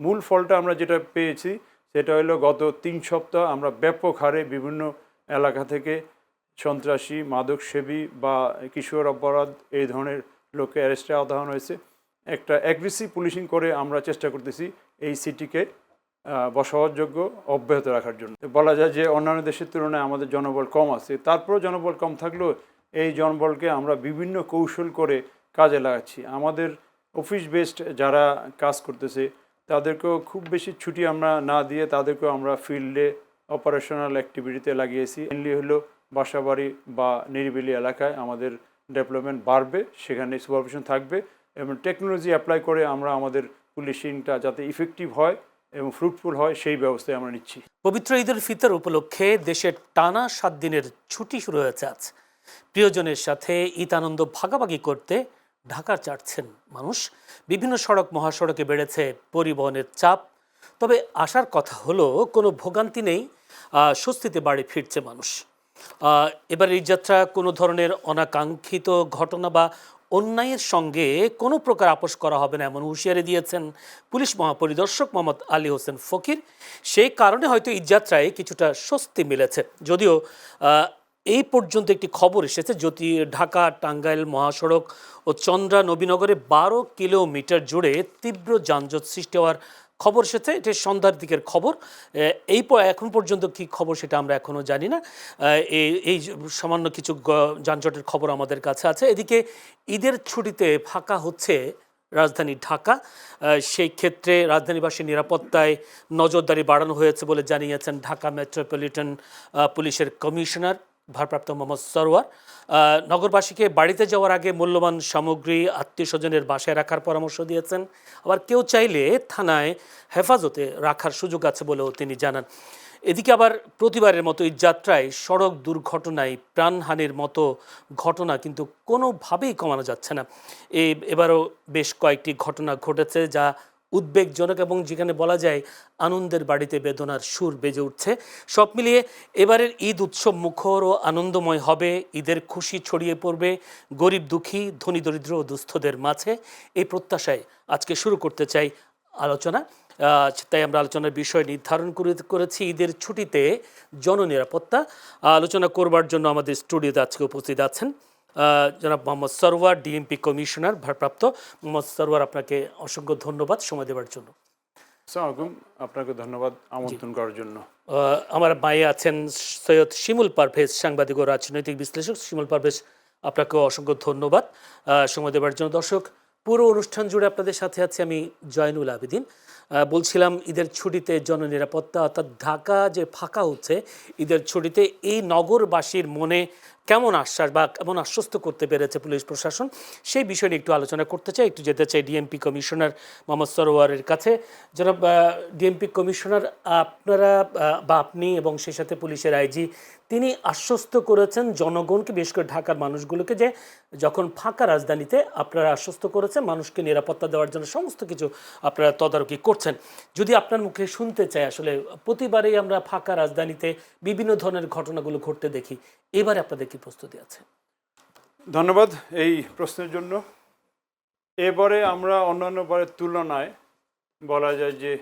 মূল ফলটা আমরা যেটা পেয়েছি সেটা হলো গত 3 সপ্তাহ আমরা ব্যাপক হারে বিভিন্ন এলাকা থেকে সন্ত্রাসী, মাদকসেবী বা কিশোর অপরাধ এই ধরনের লোককে অ্যারেস্টে আওতানো হয়েছে। একটা অ্যাগ্রেসিভ পুলিশিং করে আমরা চেষ্টা করতেছি এই সিটিকে বসবাসযোগ্য অব্যাহত রাখার জন্য। বলা যায় যে অন্যান্য দেশের তুলনায় আমাদের জনবল কম আছে, তারপরেও জনবল কম থাকলেও এই জনবলকে আমরা বিভিন্ন কৌশল করে কাজে লাগাচ্ছি। আমাদের অফিস বেসড যারা কাজ করতেছে তাদেরকেও খুব বেশি ছুটি আমরা না দিয়ে তাদেরকেও আমরা ফিল্ডে অপারেশনাল অ্যাক্টিভিটিতে লাগিয়েছি। মেনলি হলো বাসাবাড়ি বা নিরিবিলি এলাকায় আমাদের ডেভেলপমেন্ট বাড়বে, সেখানে সুপারভিশন থাকবে এবং টেকনোলজি অ্যাপ্লাই করে আমরা আমাদের পুলিশিংটা যাতে ইফেক্টিভ হয় এবং ফ্রুটফুল হয় সেই ব্যবস্থায় আমরা নিচ্ছি। পবিত্র ঈদ উল ফিতর উপলক্ষে দেশের টানা 7 দিনের ছুটি শুরু হয়েছে আজ। প্রিয়জনের সাথে ঈদ আনন্দ ভাগাভাগি করতে ঢাকা ছাড়ছেন মানুষ। বিভিন্ন সড়ক মহাসড়কে বেড়েছে পরিবহনের চাপ। তবে আসার কথা হলো কোনো ভোগান্তি নেই, স্বস্তিতে বাড়ি ফিরছে মানুষ। এবার এই যাত্রা কোনো ধরনের অনাকাঙ্ক্ষিত ঘটনা বা অন্যায়ের সঙ্গে কোনো প্রকার আপোষ করা হবে না এমন হুঁশিয়ারি দিয়েছেন পুলিশ মহাপরিদর্শক মোহাম্মদ আলী হোসেন ফকির। সেই কারণে হয়তো ঈদযাত্রায় কিছুটা স্বস্তি মিলেছে। যদিও এই পর্যন্ত একটি খবর এসেছে, যদি ঢাকা টাঙ্গাইল মহাসড়ক ও চন্দ্রা নবীনগরে 12 কিলোমিটার জুড়ে তীব্র যানজট সৃষ্টি হওয়ার খবর এসেছে। এটি সন্ধ্যার দিকের খবর। এখন পর্যন্ত কি খবর সেটা আমরা এখনও জানি না। এই সামান্য কিছু যানজটের খবর আমাদের কাছে আছে। এদিকে ঈদের ছুটিতে ফাঁকা হচ্ছে রাজধানী ঢাকা। সেই ক্ষেত্রে রাজধানীবাসীর নিরাপত্তায় নজরদারি বাড়ানো হয়েছে বলে জানিয়েছেন ঢাকা মেট্রোপলিটন পুলিশের কমিশনার ভারপ্রাপ্ত মোহাম্মদ সরওয়ার। নগরবাসীকে বাড়িতে যাওয়ার আগে মূল্যবান সামগ্রী আত্মীয় স্বজনের বাসায় রাখার পরামর্শ দিয়েছেন। আবার কেউ চাইলে থানায় হেফাজতে রাখার সুযোগ আছে বলেও তিনি জানান। এদিকে আবার প্রতিবারের মতো এই যাত্রায় সড়ক দুর্ঘটনায় প্রাণহানির মতো ঘটনা কিন্তু কোনোভাবেই কমানো যাচ্ছে না। এবারও বেশ কয়েকটি ঘটনা ঘটেছে যা উদ্বেগজনক এবং যেখানে বলা যায় আনন্দের বাড়িতে বেদনার সুর বেজে উঠছে। সব মিলিয়ে এবারের ঈদ উৎসব মুখর ও আনন্দময় হবে। ঈদের খুশি ছড়িয়ে পড়বে গরিব দুঃখী, ধনী দরিদ্র ও দুস্থদের মাঝে। এই প্রত্যাশায় আজকে শুরু করতে চাই আলোচনা। তাই আমরা আলোচনার বিষয় নির্ধারণ করেছি ঈদের ছুটিতে জননিরাপত্তা। আলোচনা করবার জন্য আমাদের স্টুডিওতে আজকে উপস্থিত আছেন জনাব মোহাম্মদ সরওয়ার, ডিএমপি কমিশনার ভারপ্রাপ্ত। মোহাম্মদ সরওয়ার, আপনাকে অসংখ্য ধন্যবাদ সময় দেওয়ার জন্য। আসসালামু আপনাকে ধন্যবাদ আমন্ত্রণ করার জন্য। আমার মায়ে আছেন সৈয়দ শিমুল পারভেজ, সাংবাদিক ও রাজনৈতিক বিশ্লেষক। শিমুল পারভেজ, আপনাকেও অসংখ্য ধন্যবাদ সময় দেওয়ার জন্য। দর্শক, পুরো অনুষ্ঠান জুড়ে আপনাদের সাথে আছি আমি জয়নুল আবেদিন। বলছিলাম ঈদের ছুটিতে জননিরাপত্তা, অর্থাৎ ঢাকা যে ফাঁকা হচ্ছে ঈদের ছুটিতে, এই নগরবাসীর মনে কেমন আশ্বাস বা কেমন আশ্বস্ত করতে পেরেছে পুলিশ প্রশাসন, সেই বিষয় নিয়ে একটু আলোচনা করতে চাই। একটু যেতে চাই ডিএমপি কমিশনার মোহাম্মদ সরওয়ারের কাছে। জনাব ডিএমপি কমিশনার, আপনারা বা আপনি এবং সেই সাথে পুলিশের আইজি, তিনি আশ্বস্ত করেছেন জনগণকে, বিশেষ করে ঢাকার মানুষগুলোকে, যে যখন ফাঁকা রাজধানীতে আপনারা আশ্বস্ত করেছেন মানুষকে নিরাপত্তা দেওয়ার জন্য সমস্ত কিছু আপনারা তদারকি করছেন। যদি আপনার মুখে শুনতে চাই, আসলে প্রতিবারেই আমরা ফাঁকা রাজধানীতে বিভিন্ন ধরনের ঘটনাগুলো ঘটতে দেখি, এবারে আপনাদের কি প্রস্তুতি আছে? ধন্যবাদ এই প্রশ্নের জন্য। এবারে আমরা অন্যান্য বারের তুলনায় বলা যায় যে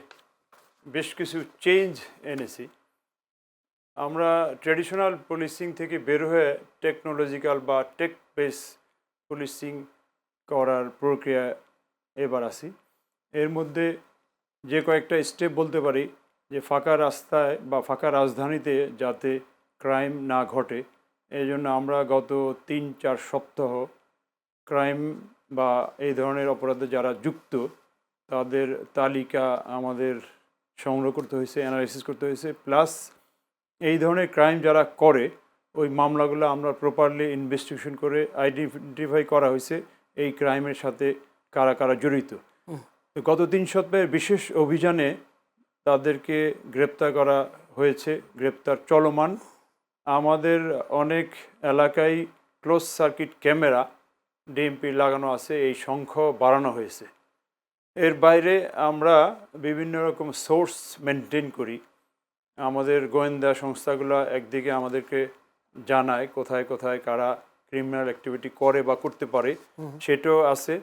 বেশ কিছু চেঞ্জ এনেছি। আমরা ট্র্যাডিশনাল পুলিশিং থেকে বের হয়ে টেকনোলজিক্যাল বা টেক বেস পুলিশিং করার প্রক্রিয়া এবার আসি। এর মধ্যে যে কয়েকটা স্টেপ বলতে পারি, যে ফাঁকা রাস্তায় বা ফাঁকা রাজধানীতে যাতে ক্রাইম না ঘটে, এই জন্য আমরা গত 3-4 সপ্তাহ ক্রাইম বা এই ধরনের অপরাধে যারা যুক্ত তাদের তালিকা আমাদের সংগ্রহ করতে হয়েছে, অ্যানালাইসিস করতে হয়েছে। প্লাস এই ধরনের ক্রাইম যারা করে ওই মামলাগুলো আমরা প্রপারলি ইনভেস্টিগেশন করে আইডেন্টিফাই করা হয়েছে এই ক্রাইমের সাথে কারা কারা জড়িত। গত 3 সপ্তাহের বিশেষ অভিযানে তাদেরকে গ্রেপ্তার করা হয়েছে, গ্রেপ্তার চলমান। আমাদের অনেক এলাকায় ক্লোজ সার্কিট ক্যামেরা ডিএমপি লাগানো আছে, এই সংখ্যা বাড়ানো হয়েছে। এর বাইরে আমরা বিভিন্ন রকম সোর্স মেনটেন করি। আমাদের গোয়েন্দা সংস্থাগুলো একদিকে আমাদেরকে জানায় কোথায় কোথায় কারা ক্রিমিনাল অ্যাক্টিভিটি করে বা করতে পারে, সেটাও আছে।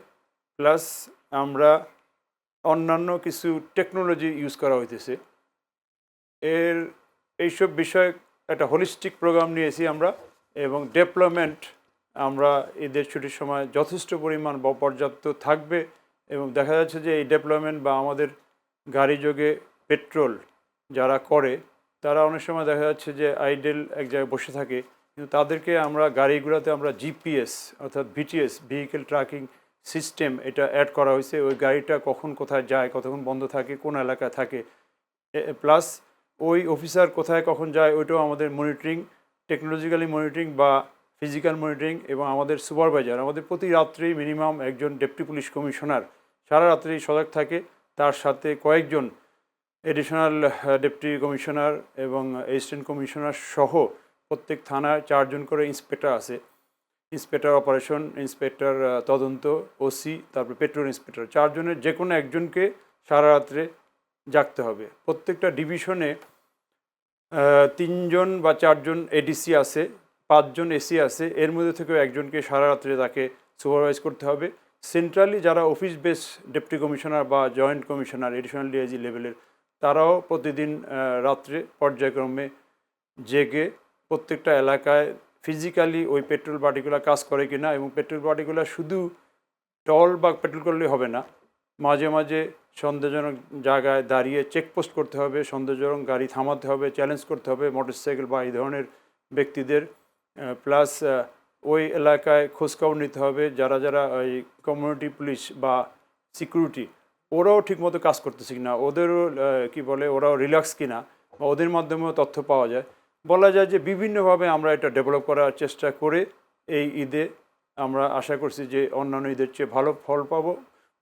প্লাস আমরা অন্যান্য কিছু টেকনোলজি ইউজ করা হইতেছে। এইসব বিষয়ে একটা হোলিস্টিক প্রোগ্রাম নিয়েছি আমরা, এবং ডেভেলপমেন্ট আমরা ঈদের ছুটির সময় যথেষ্ট পরিমাণ বা পর্যাপ্ত থাকবে। এবং দেখা যাচ্ছে যে এই ডেভেলপমেন্ট বা আমাদের গাড়ি যোগে পেট্রোল যারা করে তারা অনেক সময় দেখা যাচ্ছে যে আইডেল এক জায়গায় বসে থাকে, কিন্তু তাদেরকে আমরা গাড়িগুলোতে আমরা জিপিএস অর্থাৎ ভিটিএস ভেহিকেল ট্র্যাকিং সিস্টেম এটা অ্যাড করা হয়েছে। ওই গাড়িটা কখন কোথায় যায়, কতক্ষণ বন্ধ থাকে, কোন এলাকায় থাকে, প্লাস ওই অফিসার কোথায় কখন যায় ওইটাও আমাদের মনিটরিং, টেকনোলজিক্যালি মনিটরিং বা ফিজিক্যাল মনিটরিং। এবং আমাদের সুপারভাইজার, আমাদের প্রতি রাত্রি মিনিমাম একজন ডেপুটি পুলিশ কমিশনার সারা রাত্রি সজাগ থাকে, তার সাথে কয়েকজন এডিশনাল ডেপুটি কমিশনার এবং অ্যাসিস্ট্যান্ট কমিশনার সহ প্রত্যেক থানায় 4 জন করে ইন্সপেক্টর আছে। ইন্সপেক্টর অপারেশন, ইন্সপেক্টর তদন্ত, ওসি, তারপর পেট্রোল ইন্সপেক্টর, 4 জনের যে কোনো একজনকে সারা রাত্রে জাগতে হবে। প্রত্যেকটা ডিভিশনে 3 জন বা 4 জন এডিসি আছে, 5 জন এসি আছে, এর মধ্যে থেকেও একজনকে সারা রাত্রে তাকে সুপারভাইজ করতে হবে। সেন্ট্রালি যারা অফিস বেস ডেপুটি কমিশনার বা জয়েন্ট কমিশনার এডিশনাল ডিআইজি লেভেলের, তারাও প্রতিদিন রাত্রে পর্যায়ক্রমে জেগে প্রত্যেকটা এলাকায় ফিজিক্যালি ওই পেট্রোল পার্টিগুলো কাজ করে কিনা, এবং পেট্রোল পার্টিগুলো শুধু টল বা পেট্রোল করলেই হবে না, মাঝে মাঝে সন্দেহজনক জায়গায় দাঁড়িয়ে চেকপোস্ট করতে হবে, সন্দেহজনক গাড়ি থামাতে হবে, চ্যালেঞ্জ করতে হবে মোটরসাইকেল বা এই ধরনের ব্যক্তিদের। প্লাস ওই এলাকায় খোঁজখবর নিতে হবে যারা যারা ওই কমিউনিটি পুলিশ বা সিকিউরিটি, ওরাও ঠিকমতো কাজ করতেছে কিনা, ওদেরও কি বলে ওরাও রিল্যাক্স কিনা, বা ওদের মাধ্যমেও তথ্য পাওয়া যায়। বলা যায় যে বিভিন্নভাবে আমরা এটা ডেভেলপ করার চেষ্টা করে এই ঈদে আমরা আশা করছি যে অন্যান্য ঈদের চেয়ে ভালো ফল পাবো।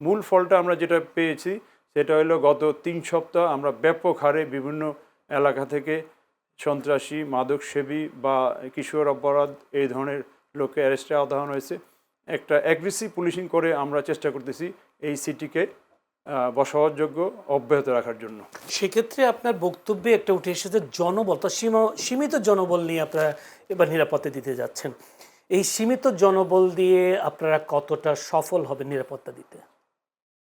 মূল ফলটা আমরা যেটা পেয়েছি সেটা হলো গত 3 সপ্তাহ আমরা ব্যাপক হারে বিভিন্ন এলাকা থেকে সন্ত্রাসী, মাদকসেবী বা কিশোর অপরাধ এই ধরনের লোককে অ্যারেস্টে আওতানো হয়েছে। একটা অ্যাগ্রেসিভ পুলিশিং করে আমরা চেষ্টা করতেছি এই সিটিকে বসবাসযোগ্য অব্যাহত রাখার জন্য। সেক্ষেত্রে আপনার বক্তব্যে একটা উঠে এসেছে জনবল, তো সীমিত জনবল নিয়ে আপনারা এবার নিরাপত্তা দিতে যাচ্ছেন। এই সীমিত জনবল দিয়ে আপনারা কতটা সফল হবেন নিরাপত্তা দিতে?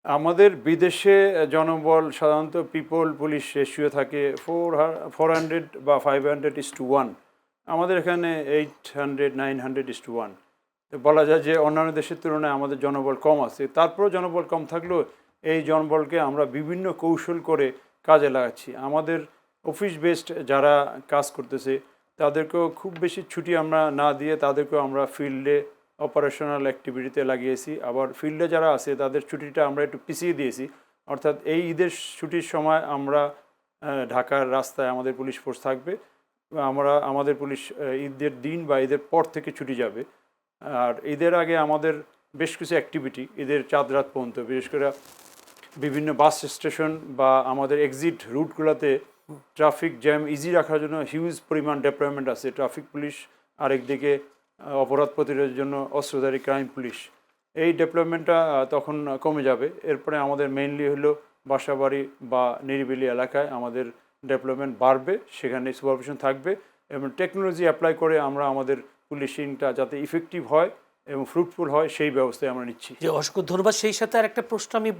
আমাদের বিদেশে জনবল সাধারণত পিপল পুলিশ রেশিও থাকে 400 বা 500:1। আমাদের এখানে 800-900:1। তো বলা যায় যে অন্যান্য দেশের তুলনায় আমাদের জনবল কম আছে। তারপরেও জনবল কম থাকলেও এই জনবলকে আমরা বিভিন্ন কৌশল করে কাজে লাগাচ্ছি। আমাদের অফিস বেসড যারা কাজ করতেছে তাদেরকেও খুব বেশি ছুটি আমরা না দিয়ে তাদেরকেও আমরা ফিল্ডে অপারেশনাল অ্যাক্টিভিটিতে লাগিয়েছি। আবার ফিল্ডে যারা আছে তাদের ছুটিটা আমরা একটু পিছিয়ে দিয়েছি। অর্থাৎ এই ঈদের ছুটির সময় আমরা ঢাকার রাস্তায় আমাদের পুলিশ ফোর্স থাকবে। আমাদের পুলিশ ঈদের দিন বা ঈদের পর থেকে ছুটি যাবে। আর ঈদের আগে আমাদের বেশ কিছু অ্যাক্টিভিটি ঈদের চাঁদ রাত পর্যন্ত, বিশেষ করে বিভিন্ন বাস স্টেশন বা আমাদের এক্সিট রুটগুলোতে ট্রাফিক জ্যাম ইজি রাখার জন্য হিউজ পরিমাণ ডেপ্লয়মেন্ট আছে। ট্রাফিক পুলিশ, আরেকদিকে অপরাধ প্রতিরোধের জন্য অস্ত্রধারী ক্রাইম পুলিশ, এই ডেপ্লয়মেন্টটা তখন কমে যাবে। এরপরে আমাদের মেইনলি হলো বাসাবাড়ি বা নিরিবিলি এলাকায় আমাদের ডেভেলপমেন্ট বাড়বে, সেখানে সুপারভিশন থাকবে এবং টেকনোলজি অ্যাপ্লাই করে আমরা আমাদের পুলিশিংটা যাতে ইফেক্টিভ হয় এবং ফ্রুটফুল হয় সেই ব্যবস্থায় আমরা নিচ্ছি। যে অসংখ্য ধন্যবাদ। সেই সাথে আর একটা প্রশ্ন আমি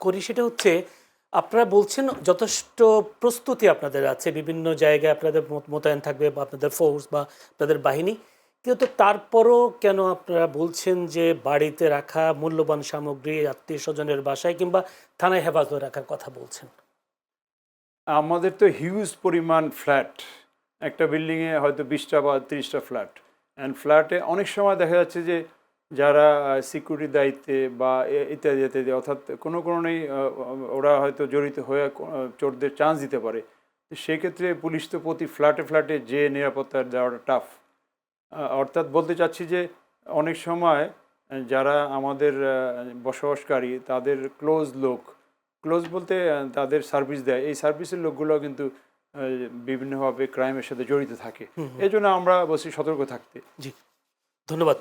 করি, সেটা হচ্ছে আপনারা বলছেন যথেষ্ট প্রস্তুতি আপনাদের আছে, বিভিন্ন জায়গায় আপনাদের মোতায়েন থাকবে বা আপনাদের ফোর্স বা আপনাদের বাহিনী, কিন্তু তারপরও কেন আপনারা বলছেন যে বাড়িতে রাখা মূল্যবান সামগ্রী আত্মীয় স্বজনের বাসায় কিংবা থানায় হেফাজতে রাখার কথা বলছেন? আমাদের তো হিউজ পরিমাণ ফ্ল্যাট, একটা বিল্ডিংয়ে হয়তো 20টা বা 30টা ফ্ল্যাট, অ্যান্ড ফ্ল্যাটে অনেক সময় দেখা যাচ্ছে যে যারা সিকিউরিটির দায়িত্বে বা ইত্যাদি ইত্যাদি, অর্থাৎ কোনো নেই ওরা হয়তো জড়িত হয়ে চোরদের চান্স দিতে পারে। সেক্ষেত্রে পুলিশ তো প্রতি ফ্ল্যাটে ফ্ল্যাটে যে নিরাপত্তা দেওয়াটা টাফ। অর্থাৎ বলতে চাচ্ছি যে অনেক সময় যারা আমাদের বসবাসকারী তাদের ক্লোজ বলতে তাদের সার্ভিস দেয়, এই সার্ভিসের লোকগুলো কিন্তু বিভিন্নভাবে ক্রাইমের সাথে জড়িত থাকে। এই জন্য আমরা বলছি সতর্ক থাকতে। জি, ধন্যবাদ।